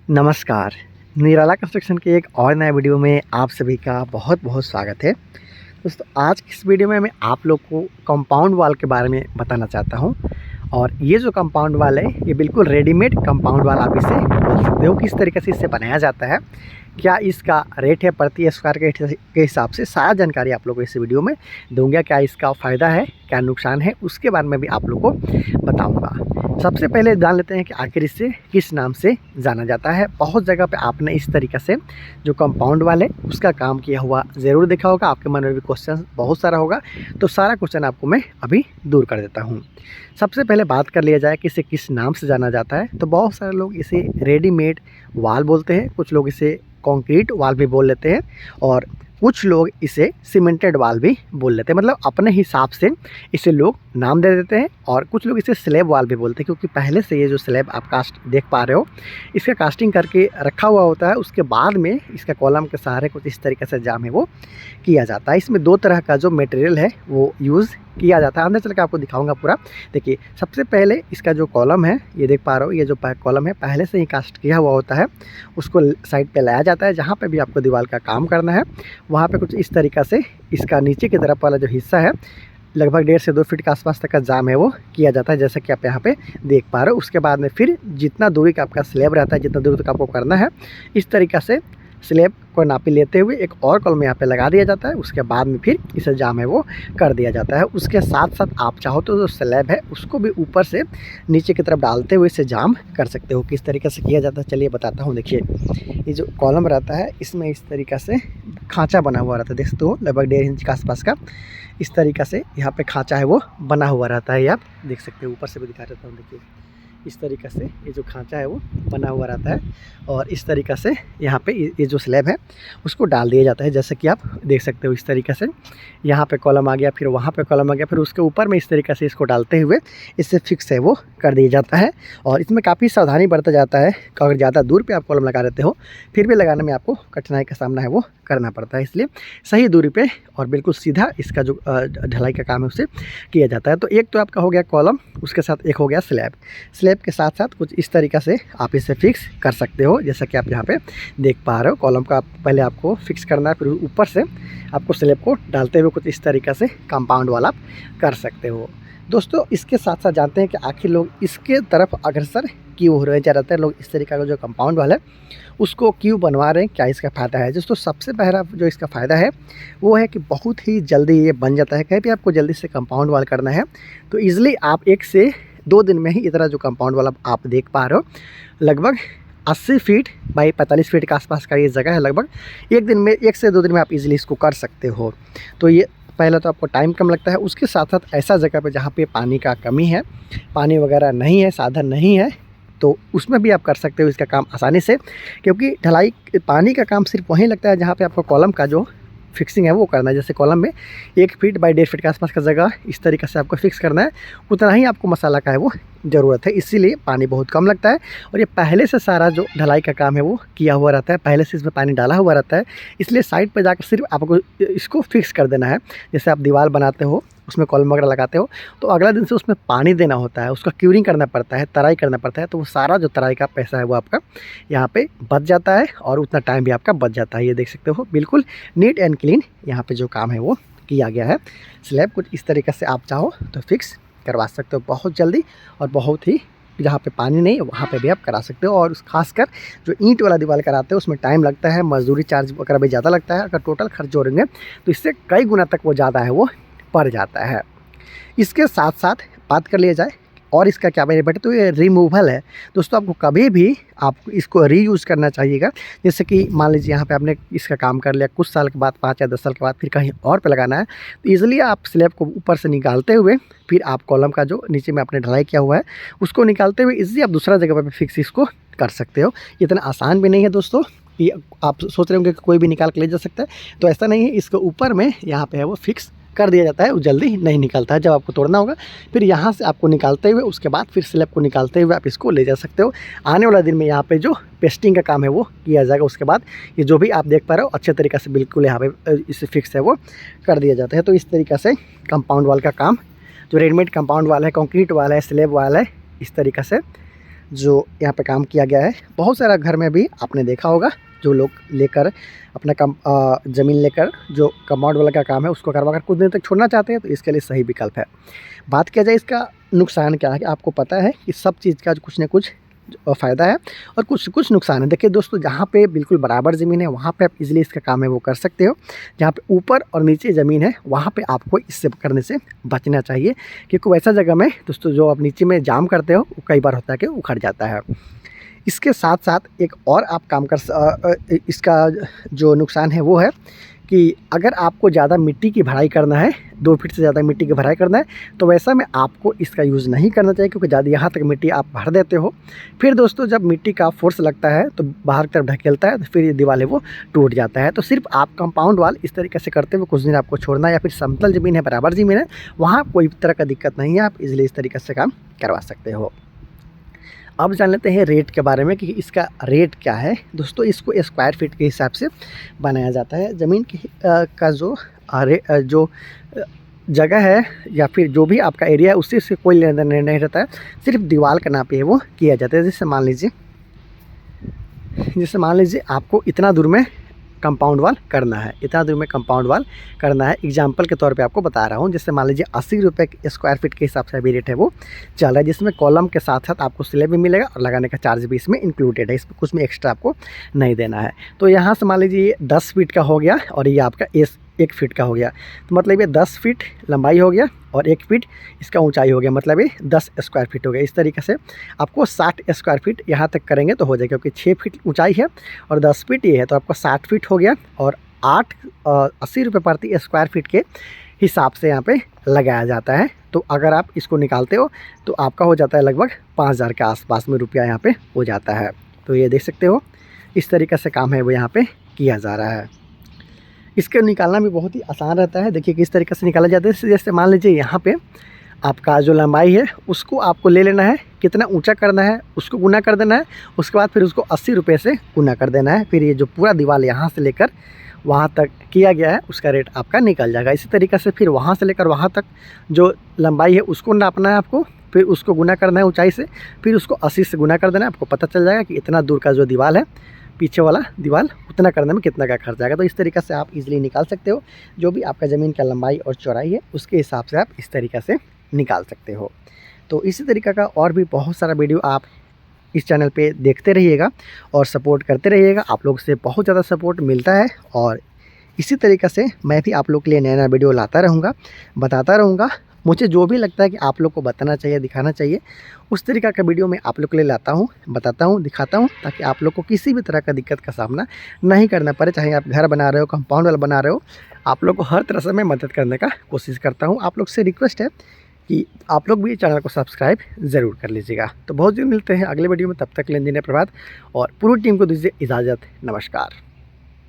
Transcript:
नमस्कार। निराला कंस्ट्रक्शन के एक और नए वीडियो में आप सभी का बहुत बहुत स्वागत है। दोस्तों, आज की इस वीडियो में मैं आप लोग को कंपाउंड वॉल के बारे में बताना चाहता हूं। और ये जो कंपाउंड वॉल है, ये बिल्कुल रेडीमेड कंपाउंड वॉल आप इसे बोल सकते हो। किस तरीके से इसे बनाया जाता है, क्या इसका रेट है प्रति स्क्वायर के हिसाब से, सारा जानकारी आप लोगों को इस वीडियो में दूंगा। क्या इसका फ़ायदा है, क्या नुकसान है, उसके बारे में भी आप लोगों को बताऊंगा। सबसे पहले जान लेते हैं कि आखिर इसे किस नाम से जाना जाता है। बहुत जगह पे आपने इस तरीके से जो कंपाउंड वॉल है उसका काम किया हुआ ज़रूर देखा होगा। आपके मन में भी क्वेश्चन बहुत सारा होगा, तो सारा क्वेश्चन आपको मैं अभी दूर कर देता हूँ। सबसे पहले बात कर लिया जाए कि इसे किस नाम से जाना जाता है, तो बहुत सारे लोग इसे रेडीमेड वॉल बोलते हैं, कुछ लोग इसे कंक्रीट वॉल भी बोल लेते हैं, और कुछ लोग इसे सीमेंटेड वॉल भी बोल लेते हैं। मतलब अपने हिसाब से इसे लोग नाम दे देते हैं। और कुछ लोग इसे स्लैब वॉल भी बोलते हैं, क्योंकि पहले से ये जो स्लैब आप कास्ट देख पा रहे हो, इसका कास्टिंग करके रखा हुआ होता है। उसके बाद में इसका कॉलम के सहारे कुछ इस तरीके से जाम है वो किया जाता है। इसमें दो तरह का जो मटेरियल है वो यूज़ किया जाता है। अंदर चल के आपको दिखाऊंगा पूरा। देखिए, सबसे पहले इसका जो कॉलम है, ये देख पा रहे हो, ये जो कॉलम है पहले से ही कास्ट किया हुआ होता है। उसको साइड पे लाया जाता है। जहाँ पे भी आपको दीवार का काम करना है वहाँ पे कुछ इस तरीक़ा से इसका नीचे की तरफ वाला जो हिस्सा है, लगभग 1.5 से 2 फीट के आसपास तक का जाम है वो किया जाता है, जैसा कि आप यहाँ पे देख पा रहे हो। उसके बाद में फिर जितना दूरी का आपका स्लैब रहता है, जितना दूरी तक आपको करना है, इस तरीक़ा से स्लैब को नापी लेते हुए एक और कॉलम यहाँ पे लगा दिया जाता है। उसके बाद में फिर इसे जाम है वो कर दिया जाता है। उसके साथ साथ आप चाहो तो जो स्लैब है उसको भी ऊपर से नीचे की तरफ डालते हुए इसे जाम कर सकते हो। किस तरीके से किया जाता है चलिए बताता हूँ। देखिए, ये जो कॉलम रहता है इसमें इस तरीक़ा से खाँचा बना हुआ रहता है, देख सकते हो, लगभग 1.5 इंच के आसपास का इस तरीक़ा से यहाँ पे खाँचा है वो बना हुआ रहता है। ये आप देख सकते हो, ऊपर से भी दिखा देता हूँ। देखिए, इस तरीक़ा से ये जो खाँचा है वो बना हुआ रहता है, और इस तरीक़ा से यहाँ पे ये जो स्लैब है उसको डाल दिया जाता है, जैसे कि आप देख सकते हो। इस तरीक़े से यहाँ पे कॉलम आ गया, फिर वहाँ पे कॉलम आ गया, फिर उसके ऊपर में इस तरीक़े से इसको डालते हुए इससे फिक्स है वो कर दिया जाता है। और इसमें काफ़ी सावधानी बरता जाता है। अगर ज़्यादा दूर पे आप कॉलम लगा देते हो, फिर भी लगाने में आपको कठिनाई का सामना है वो करना पड़ता है। इसलिए सही दूरी पे और बिल्कुल सीधा इसका जो ढलाई का काम है उसे किया जाता है। तो एक तो आपका हो गया कॉलम, उसके साथ एक हो गया स्लैब। स्लैब के साथ साथ कुछ इस तरीक़ा से आप इसे फिक्स कर सकते हो, जैसा कि आप यहाँ पे देख पा रहे हो। कॉलम का पहले आपको फिक्स करना है, फिर ऊपर से आपको स्लैब को डालते हुए कुछ इस तरीक़ा से कंपाउंड वाला आप कर सकते हो। दोस्तों, इसके साथ साथ जानते हैं कि आखिर लोग इसके तरफ अग्रसर क्यों हो रहे हैं। ज़्यादातर लोग इस तरीक़ा का जो कंपाउंड वाल है उसको क्यों बनवा रहे हैं, क्या इसका फ़ायदा है। दोस्तों, सबसे पहला जो इसका फ़ायदा है वो है कि बहुत ही जल्दी ये बन जाता है। कहीं भी आपको जल्दी से कंपाउंड वाल करना है तो ईज़िली आप 1 से 2 दिन में ही इतना जो कंपाउंड वाल आप देख पा रहे हो, लगभग 80 फीट बाई 45 फीट के आसपास का ये जगह है। लगभग 1 से 2 दिन में आप इजीली इसको कर सकते हो। तो ये पहला तो आपको टाइम कम लगता है। उसके साथ साथ ऐसा जगह पे जहाँ पे पानी का कमी है, पानी वगैरह नहीं है, साधन नहीं है, तो उसमें भी आप कर सकते हो इसका काम आसानी से। क्योंकि ढलाई पानी का काम सिर्फ वहीं लगता है जहाँ पे आपको कॉलम का जो फिक्सिंग है वो करना है। जैसे कॉलम में 1 फीट बाई 1.5 फीट के आसपास का जगह इस तरीके से आपको फिक्स करना है, उतना ही आपको मसाला का है वो ज़रूरत है। इसीलिए पानी बहुत कम लगता है। और ये पहले से सारा जो ढलाई का काम है वो किया हुआ रहता है, पहले से इसमें पानी डाला हुआ रहता है। इसलिए साइड पर जाकर सिर्फ आपको इसको फिक्स कर देना है। जैसे आप दीवार बनाते हो, उसमें कॉलम वगैरह लगाते हो, तो अगला दिन से उसमें पानी देना होता है, उसका क्यूरिंग करना पड़ता है, तराई करना पड़ता है। तो वो सारा जो तराई का पैसा है वो आपका यहाँ पे बच जाता है, और उतना टाइम भी आपका बच जाता है। ये देख सकते हो, बिल्कुल नीट एंड क्लीन यहाँ पे जो काम है वो किया गया है। स्लैब कुछ इस तरीके से आप चाहो तो फिक्स करवा सकते हो बहुत जल्दी, और बहुत ही जहाँ पे पानी नहीं है वहाँ पे भी आप करा सकते हो। और खासकर जो ईंट वाला दीवार कराते हो उसमें टाइम लगता है, मजदूरी चार्ज वगैरह भी ज़्यादा लगता है। अगर टोटल खर्च जोड़ेंगे तो इससे कई गुना तक वो ज़्यादा है वो पड़ जाता है। इसके साथ साथ बात कर लिया जाए और इसका क्या बेनिफिट है, तो ये रिमूवल है। दोस्तों, आपको कभी भी आप इसको रीयूज़ करना चाहिएगा। जैसे कि मान लीजिए यहाँ पे आपने इसका काम कर लिया, कुछ साल के बाद, 5 या 10 साल के बाद फिर कहीं और पे लगाना है, तो ईज़िली आप स्लैब को ऊपर से निकालते हुए फिर आप कॉलम का जो नीचे में आपने ढलाई किया हुआ है उसको निकालते हुए ईज़िली आप दूसरा जगह पर फिक्स इसको कर सकते हो। इतना आसान भी नहीं है दोस्तों। ये आप सोच रहे होंगे कि कोई भी निकाल के ले जा सकता है, तो ऐसा नहीं है। इसको ऊपर में यहाँ पे है वो फिक्स कर दिया जाता है, वो जल्दी नहीं निकलता है। जब आपको तोड़ना होगा फिर यहाँ से आपको निकालते हुए, उसके बाद फिर स्लैब को निकालते हुए आप इसको ले जा सकते हो। आने वाला दिन में यहाँ पे जो पेस्टिंग का काम है वो किया जाएगा। उसके बाद ये जो भी आप देख पा रहे हो अच्छे तरीक़े से बिल्कुल यहाँ पे इसे फिक्स है वो कर दिया जाता है। तो इस तरीक़े से कंपाउंड वाल का काम, जो रेडीमेड कंपाउंड वाल है, कंक्रीट वाल है, स्लैब वाल है, इस तरीक़े से जो यहाँ पे काम किया गया है। बहुत सारा घर में भी आपने देखा होगा जो लोग लेकर अपना ज़मीन लेकर जो कंपाउंड वाला का काम है उसको करवा कर कुछ दिन तक छोड़ना चाहते हैं, तो इसके लिए सही विकल्प है। बात किया जाए इसका नुकसान क्या है, कि आपको पता है कि सब चीज़ का कुछ ना कुछ फ़ायदा है और कुछ नुकसान है। देखिए दोस्तों, जहाँ पे बिल्कुल बराबर ज़मीन है वहाँ पे आप इजीली इसका काम है वो कर सकते हो। जहाँ पे ऊपर और नीचे ज़मीन है वहाँ पे आपको इससे करने से बचना चाहिए, क्योंकि वैसा जगह में दोस्तों जो आप नीचे में जाम करते हो वो कई बार होता है कि उखड़ जाता है। इसके साथ साथ एक और आप काम इसका जो नुकसान है वो है कि अगर आपको ज़्यादा मिट्टी की भराई करना है, 2 फीट से ज़्यादा मिट्टी की भराई करना है, तो वैसा में आपको इसका यूज़ नहीं करना चाहिए, क्योंकि ज़्यादा यहाँ तक मिट्टी आप भर देते हो। फिर दोस्तों जब मिट्टी का फोर्स लगता है तो बाहर की तरफ ढकेलता है, तो फिर ये दीवार है वो टूट जाता है। तो सिर्फ आप कंपाउंड वाल इस तरीके से करते हुए कुछ दिन आपको छोड़ना है, या फिर समतल ज़मीन है, बराबर ज़मीन है, वहाँ कोई तरह का दिक्कत नहीं है, आप इजीली इस तरीके से काम करवा सकते हो। अब जान लेते हैं रेट के बारे में कि इसका रेट क्या है। दोस्तों इसको स्क्वायर फीट के हिसाब से बनाया जाता है। ज़मीन की का जो जगह है या फिर जो भी आपका एरिया है उससे से कोई लेना देना नहीं रहता है, सिर्फ दीवार का नाप है वो किया जाता है। जैसे मान लीजिए आपको इतना दूर में कंपाउंड वाल करना है, इतना दूर में कंपाउंड वाल करना है। एग्जांपल के तौर पे आपको बता रहा हूँ। जैसे मान लीजिए 80 रुपये स्क्वायर फीट के हिसाब से अभी रेट है वो चल रहा है, जिसमें कॉलम के साथ साथ आपको स्लैब भी मिलेगा और लगाने का चार्ज भी इसमें इंक्लूडेड है, इसमें कुछ में एक्स्ट्रा आपको नहीं देना है। तो यहाँ से मान लीजिए 10 फीट का हो गया और ये आपका 1 फीट का हो गया, तो मतलब ये 10 फीट लंबाई हो गया और 1 फीट इसका ऊंचाई हो गया, मतलब ये 10 स्क्वायर फीट हो गया। इस तरीके से आपको 60 स्क्वायर फीट यहाँ तक करेंगे तो हो जाएगा, क्योंकि 6 फीट ऊंचाई है और 10 फीट ये है, तो आपको 60 फीट हो गया। और 80 रुपये प्रति स्क्वायर फीट के हिसाब से यहाँ पे लगाया जाता है। तो अगर आप इसको निकालते हो तो आपका हो जाता है लगभग 5000 के आसपास में रुपया यहाँ पे हो जाता है। तो ये देख सकते हो इस तरीके से काम है वो यहाँ पे किया जा रहा है। इसके निकालना भी बहुत ही आसान रहता है। देखिए किस तरीके से निकाला जाता है। जैसे मान लीजिए यहाँ पे आपका जो लंबाई है उसको आपको ले लेना है, कितना ऊंचा करना है उसको गुना कर देना है, उसके बाद फिर उसको 80 रुपये से गुना कर देना है। फिर ये जो पूरा दीवार यहाँ से लेकर वहाँ तक किया गया है उसका रेट आपका निकल जाएगा। इसी तरीके से फिर वहाँ से लेकर वहाँ तक जो लंबाई है उसको नापना है आपको, फिर उसको गुना करना है ऊंचाई से, फिर उसको 80 से गुना कर देना है। आपको पता चल जाएगा कि इतना दूर का जो दीवार है पीछे वाला दीवार उतना करने में कितना का खर्च आएगा। तो इस तरीके से आप इजीली निकाल सकते हो, जो भी आपका ज़मीन का लंबाई और चौड़ाई है उसके हिसाब से आप इस तरीके से निकाल सकते हो। तो इसी तरीके का और भी बहुत सारा वीडियो आप इस चैनल पे देखते रहिएगा और सपोर्ट करते रहिएगा। आप लोग से बहुत ज़्यादा सपोर्ट मिलता है और इसी तरीके से मैं भी आप लोग के लिए नया नया वीडियो लाता रहूँगा, बताता रहूँगा। मुझे जो भी लगता है कि आप लोग को बताना चाहिए, दिखाना चाहिए, उस तरीक़ा का वीडियो मैं आप लोग के लिए लाता हूँ, बताता हूँ, दिखाता हूँ, ताकि आप लोग को किसी भी तरह का दिक्कत का सामना नहीं करना पड़े। चाहे आप घर बना रहे हो, कंपाउंड वाल बना रहे हो, आप लोग को हर तरह से मैं मदद करने का कोशिश करता हूँ। आप लोग से रिक्वेस्ट है कि आप लोग भी चैनल को सब्सक्राइब ज़रूर कर लीजिएगा। तो बहुत जल्द मिलते हैं अगले वीडियो में, तब तक लेन देन प्रभात और पूरी टीम को दीजिए इजाज़त। नमस्कार।